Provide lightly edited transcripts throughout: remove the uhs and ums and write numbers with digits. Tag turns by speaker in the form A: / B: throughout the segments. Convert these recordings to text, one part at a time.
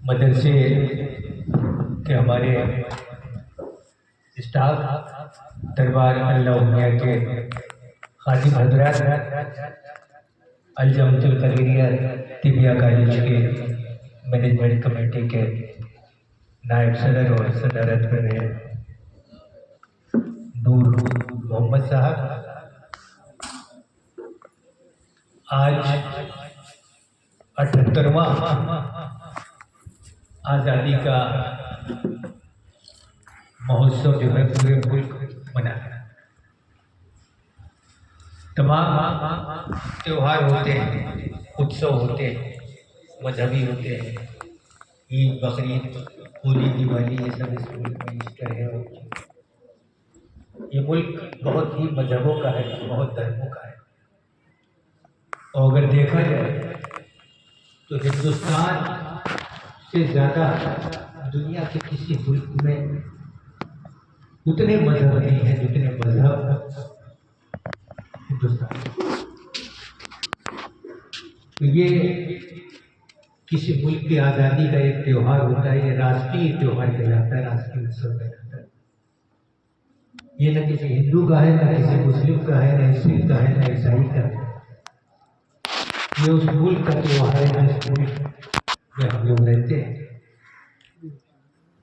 A: मदरसे के हमारे स्टाफ, दरबार अल्लाह उम्मिया के खातिब हजरात, अल-जमाअतुल खैरिया तिबिया कॉलेज के मैनेजमेंट कमेटी के नायब सदर और सदारत कर रहे नूर मोहम्मद साहब, आज 78वां आज़ादी का महोत्सव जो है पूरे मुल्क मना है। तमाम त्योहार होते हैं, उत्सव होते हैं, मजहबी होते हैं, ईद, बकरीद, होली, दिवाली, ये सब इस मुल्क में ईस्टर है। और ये मुल्क बहुत ही मजहबों का है, बहुत धर्मों का है। और अगर देखा जाए तो हिंदुस्तान से ज़्यादा दुनिया के किसी मुल्क में उतने मजहब नहीं है जितने मजहब हिंदुस्तान। तो ये किसी मुल्क की आज़ादी का एक त्यौहार होता है, ये राष्ट्रीय त्यौहार कहलाता है, राष्ट्रीय उत्सव कहलाता है। ये न किसी हिंदू का है, न किसी मुस्लिम का है, न सिख का है, न ईसाई का है। ये उस मुल्क का त्यौहार है जिस मुल्क में हम लोग रहते हैं,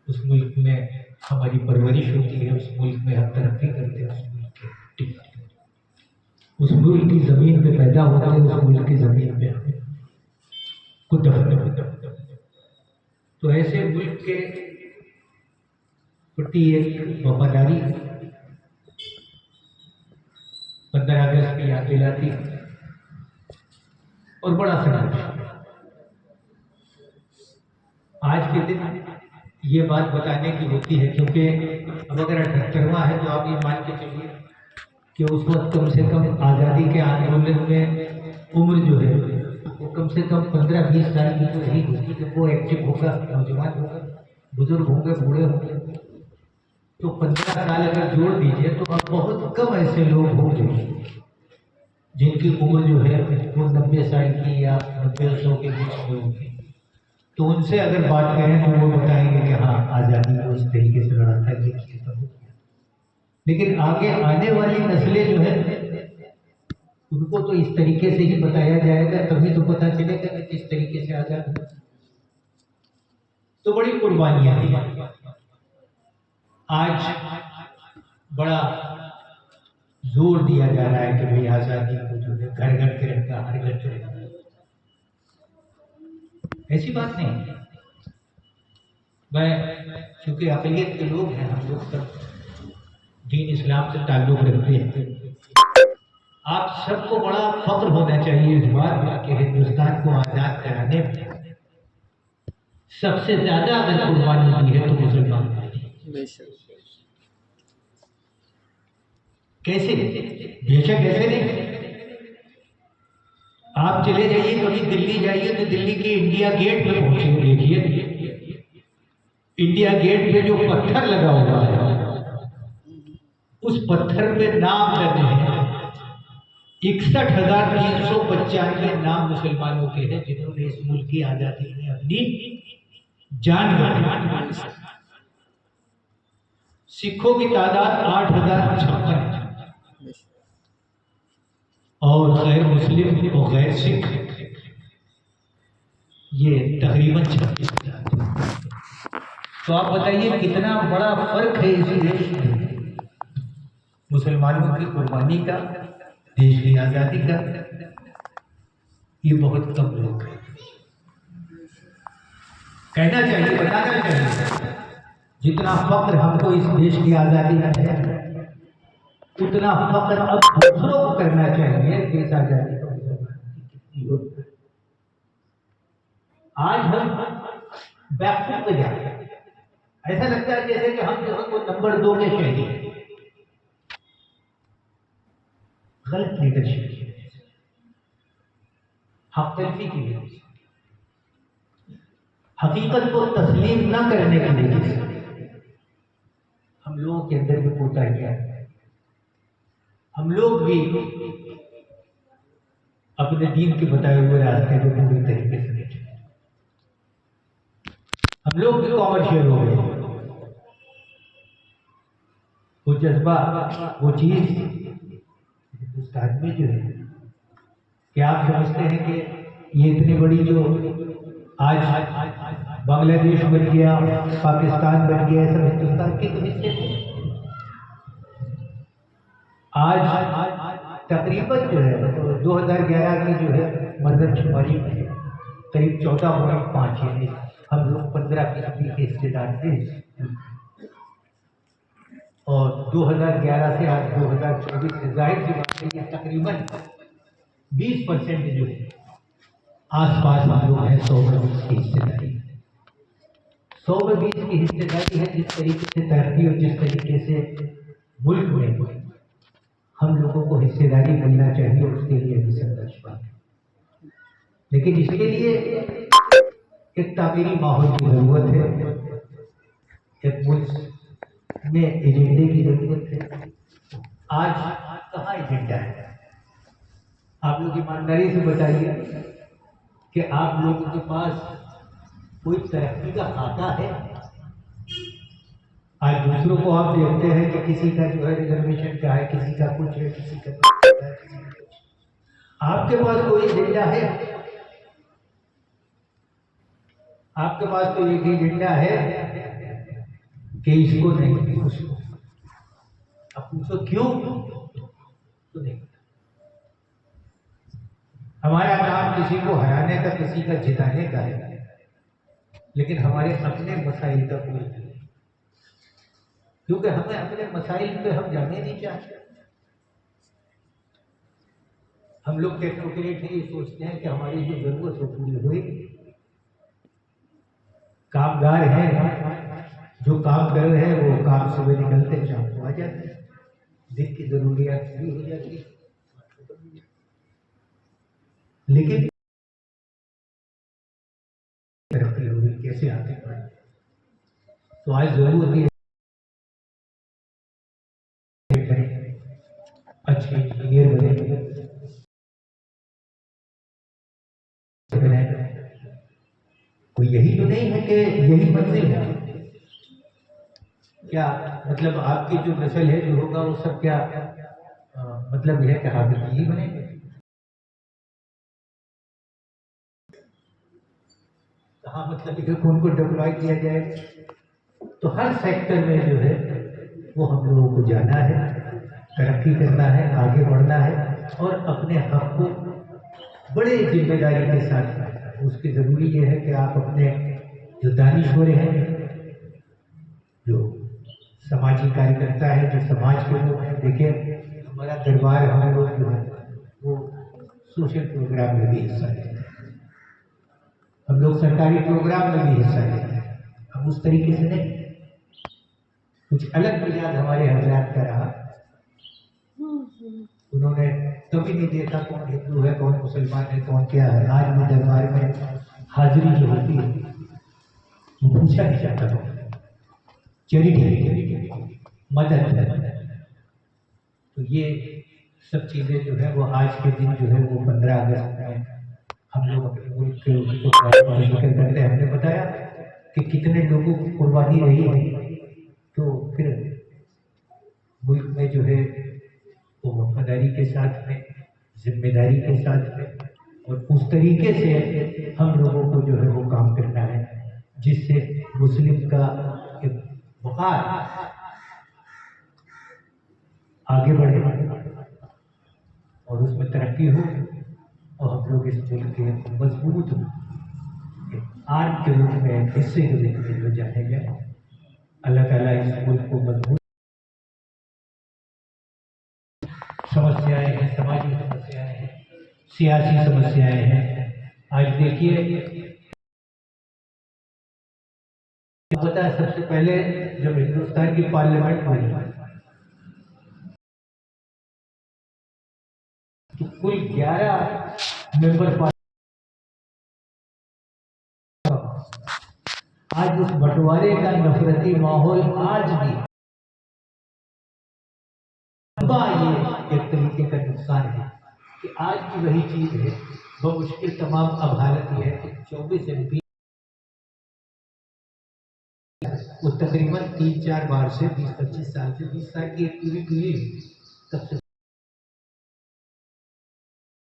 A: उस मुल्क में हमारी परवरिश होती है, उस मुल्क में हम तरक्की करते हैं, उस मुल्क की ज़मीन पे पैदा होते हैं, उस मुल्क की ज़मीन पे हमें को दफन होता है। तो ऐसे मुल्क के प्रति एक वफादारी 15 अगस्त की याद दिलाती और बड़ा संघर्ष। आज के दिन ये बात बताने की होती है क्योंकि अब अगर 78वां है तो आप ये मान के चलिए कि उस वक्त कम से कम आज़ादी के आंदोलन में उम्र जो है वो कम से कम 15-20 साल की तो रही होगी। जब वो एक्टिव होगा, नौजवान होगा, बुजुर्ग होंगे, बूढ़े होंगे, तो 15 साल अगर जोड़ दीजिए तो अब बहुत कम ऐसे लोग होंगे जिनकी उम्र जो है वो 90 साल की या 90-100 के बीच में होगी। तो उनसे अगर बात करें तो वो बताएंगे कि हाँ, आज़ादी को इस तरीके से लड़ा था, ये किया था, वो किया। लेकिन आगे आने वाली नस्लें जो है उनको तो इस तरीके से ही बताया जाएगा, तभी तो पता चलेगा कि किस तरीके से आज़ाद हुआ। तो बड़ी कुर्बानियां दी। आज बड़ा जोर दिया जा रहा है कि भाई आज़ादी को जो है घर घर तिरंगा, हर घर तिरंगा। ऐसी बात नहीं। मैं चूंकि अक़लियत के लोग हैं, हम लोग सब दीन इस्लाम से ताल्लुक़ रखते हैं। आप सबको बड़ा फख्र होना चाहिए इस बात का कि हिंदुस्तान को आज़ाद कराने में सबसे ज़्यादा अगर कुर्बानी दी है तो मुसलमान ने दी। कैसे? बेशक ऐसे नहीं। आप चले जाइए, कभी दिल्ली जाइए तो दिल्ली के इंडिया गेट पे पहुंचे, देखिए इंडिया गेट पे जो पत्थर लगा हुआ है उस पत्थर पे नाम लगे हैं 61,395 नाम मुसलमानों के हैं जिन्होंने इस मुल्क की आज़ादी में अपनी जान गंवाई। सिखों की तादाद 8,056 और गैर मुस्लिम और गैर सिख ये तकरीबन 36,000। तो आप बताइए कितना बड़ा फर्क है इस देश में मुसलमानों की कुर्बानी का, देश की आज़ादी का। ये बहुत कम लोग हैं। कहना चाहिए, बताना चाहिए, जितना फख्र हमको इस देश की आज़ादी में है उतना फख्र अब दूसरों को करना चाहिए कि इस आज़ादी को कितनी होती है। आज हम बैकफुट पे जाते हैं, ऐसा लगता है जैसे कि हम जो है वो नंबर 2 के शहरी हैं। गलत लीडरशिप, हक तलफी की वजह से, हकीकत को तस्लीम न करने की वजह से हम लोगों के अंदर भी कोताहियां है। हम लोग भी अपने दीन के बताए हुए रास्ते को पूरी तरीके से नहीं चले। हम लोग भी कॉमर्शियल हो गए। वो जज्बा, वो चीज हिंदुस्तान में जो है, क्या आप समझते हैं कि ये इतनी बड़ी जो आज बांग्लादेश बन गया, पाकिस्तान बन गया, सब हिंदुस्तान के तो हिस्से थे। आज तकरीबन जो है 2011 की जो है मरदमशुमारी में करीब 14.5 यानी हम लोग 15% के हिस्सेदार थे। और 2011 से आज 2024 से जाहिर सी बात है कि तकरीबन 20% जो है आसपास हम लोग हैं 100 में 20 की हिस्सेदारी। 100 में 20 की हिस्सेदारी है। जिस तरीके से तरक्की और जिस तरीके से मुल्क में हम लोगों को हिस्सेदारी मिलना चाहिए, उसके लिए भी संघर्ष बात है। लेकिन इसके लिए एक तामीरी माहौल की जरूरत है, एक मुल्क में एजेंडे की जरूरत है। आज कहाँ एजेंडा है? आप लोग ईमानदारी से बताइए कि आप लोगों के पास कोई तरक्की का खाता है? आज दूसरों को आप देखते हैं कि किसी का जो है रिजर्वेशन क्या है, किसी का कुछ है, किसी का कुछ है, किसी का कुछ। आपके पास कोई एजेंडा है? आपके पास तो एक एजेंडा है कि इसको नहीं, उसको। अब पूछो क्यों? तो नहीं। हमारा काम किसी को हराने का, किसी का जिताने का है, लेकिन हमारे अपने मसाइल का कोई नहीं, क्योंकि हमें अपने मसाइल पे हम जाने नहीं चाहते। हम लोग टेक्नोक्रेट ये सोचते हैं कि हमारी जो जरूरत हो पूरी हुई। कामगार हैं जो काम कर रहे हैं, वो काम सुबह निकलते शाम को आ जाते हैं, दिन की जरूरियात पूरी हो जाती है। लेकिन तरक्की हो रही, कैसे आगे बढ़े? तो आज जरूरत है अच्छे इंजीनियर बने, कोई यही तो नहीं है कि यही मंजिल है। क्या मतलब आपकी जो नस्ल है जो होगा वो सब क्या मतलब यह कि हाफिज ही बनेंगे? कहाँ मतलब कि उनको डिप्लॉय किया जाए? तो हर सेक्टर में जो है वो हम लोगों को जाना है, तरक्की करना है, आगे बढ़ना है और अपने हक को बड़े जिम्मेदारी के साथ। उसकी जरूरी ये है कि आप अपने जो दानिश्वर हैं, जो सामाजिक कार्यकर्ता है, जो समाज के लोग हैं, देखिए हमारा दरबार, हम लोग जो है वो सोशल प्रोग्राम में भी हिस्सा लेते हैं, हम लोग सरकारी प्रोग्राम में भी हिस्सा लेते हैं। हम उस तरीके से नहीं, कुछ अलग मिजाज हमारे हजरात का रहा। उन्होंने कभी नहीं देखा कौन हिंदू है, कौन मुसलमान है, कौन क्या है। आज भी दरबार में हाजिरी जो होती है वो पूछा नहीं जाता, चैरिटी, मदद। तो ये सब चीजें जो है वो आज के दिन जो है वो 15 अगस्त में हम लोग अपने मुल्क के जिक्र करते हैं। हमने बताया कि कितने लोगों की कुर्बानी रही है, तो फिर मुल्क में जो है वो वफादारी के साथ में, जिम्मेदारी के साथ में और उस तरीके से हम लोगों को जो है वो काम करना है जिससे मुस्लिम का एक वक़ार आगे बढ़े और उसमें तरक्की हो और हम लोग इस मुल्क के मजबूत आर्म के रूप में, हिस्से के रूप में जो जाने गए। अल्लाह ताला इस मुल्क को मजबूत समस्याएं हैं, समाजी समस्याएं हैं, सियासी समस्याएं हैं। आज देखिए पता है सबसे पहले जब हिंदुस्तान की पार्लियामेंट बनी तो कुल 11 मेंबर। आज उस बंटवारे का नफरती माहौल आज भी, ये एक तरीके का नुकसान है कि आज भी वही चीज है। वो मुश्किल तमाम अब हालत यह है कि 24 MP वो तकरीबन 3-4 बार से 20-25 साल से 20 साल की एक पूरी पीढ़ी तब से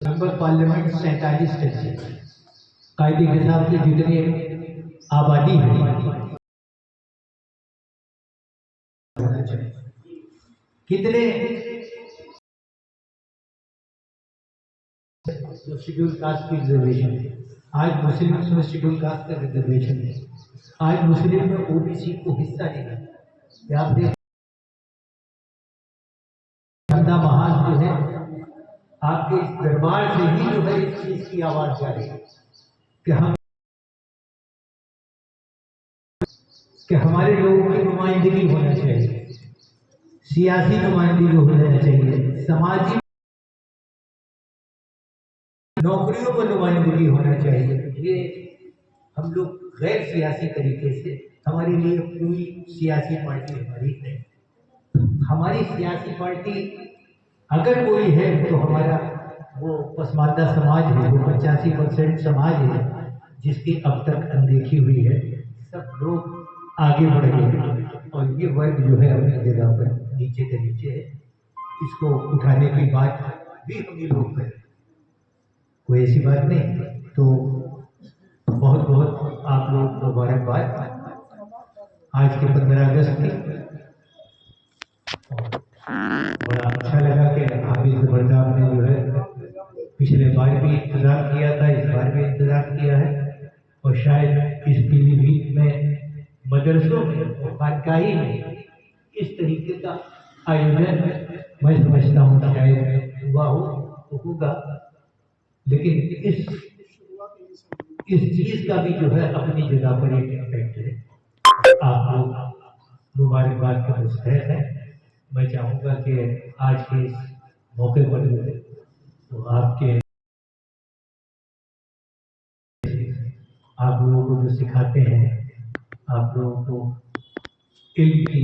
A: मेंबर पार्लियामेंट 47 थे। कायदे के हिसाब से जितनी आबादी है कितने शेड्यूल कास्ट की रिजर्वेशन है, आज मुस्लिम में शेड्यूल कास्ट का रिजर्वेशन है, आज मुस्लिम में ओबीसी को हिस्सा नहीं है। आप देख महान जो है आपके इस दरबार से ही जो है इस चीज की आवाज जा रही है कि हमारे लोगों की नुमाइंदगी होना चाहिए, सियासी नुमाइंदगी होना चाहिए, समाजी नौकरियों पर नुमाइंदगी होना चाहिए। ये हम लोग गैर सियासी तरीके से, हमारे लिए कोई सियासी पार्टी हमारी है, हमारी सियासी पार्टी अगर कोई है तो हमारा वो पसमानदा समाज है, वो 85% समाज है जिसकी अब तक अनदेखी हुई है। सब लोग आगे बढ़ गए और ये वर्ग जो है अपनी जगह पर नीचे के नीचे है, इसको उठाने की बात भी हम ये लोग करें, कोई ऐसी बात नहीं। तो बहुत बहुत आप लोग मुबारकबाद आज के 15 अगस्त की। बड़ा अच्छा लगा कि हाफिज जबरदस्त ने जो है पिछले बार भी इंतजाम किया था, इस बार भी इंतजाम किया है और शायद इस पीलीभीत में मदरसों में और खानकाही में इस तरीके का आयोजन मैं समझता हूँ शायद हुआ हो तो होगा, लेकिन इस चीज का भी जो है अपनी जगह पर एक इम्पैक्ट है। आप लोग मुबारकबाद के मुस्तहक हैं। मैं चाहूँगा कि आज के इस मौके पर तो आप लोगों को जो सिखाते हैं, आप लोगों को इल्म की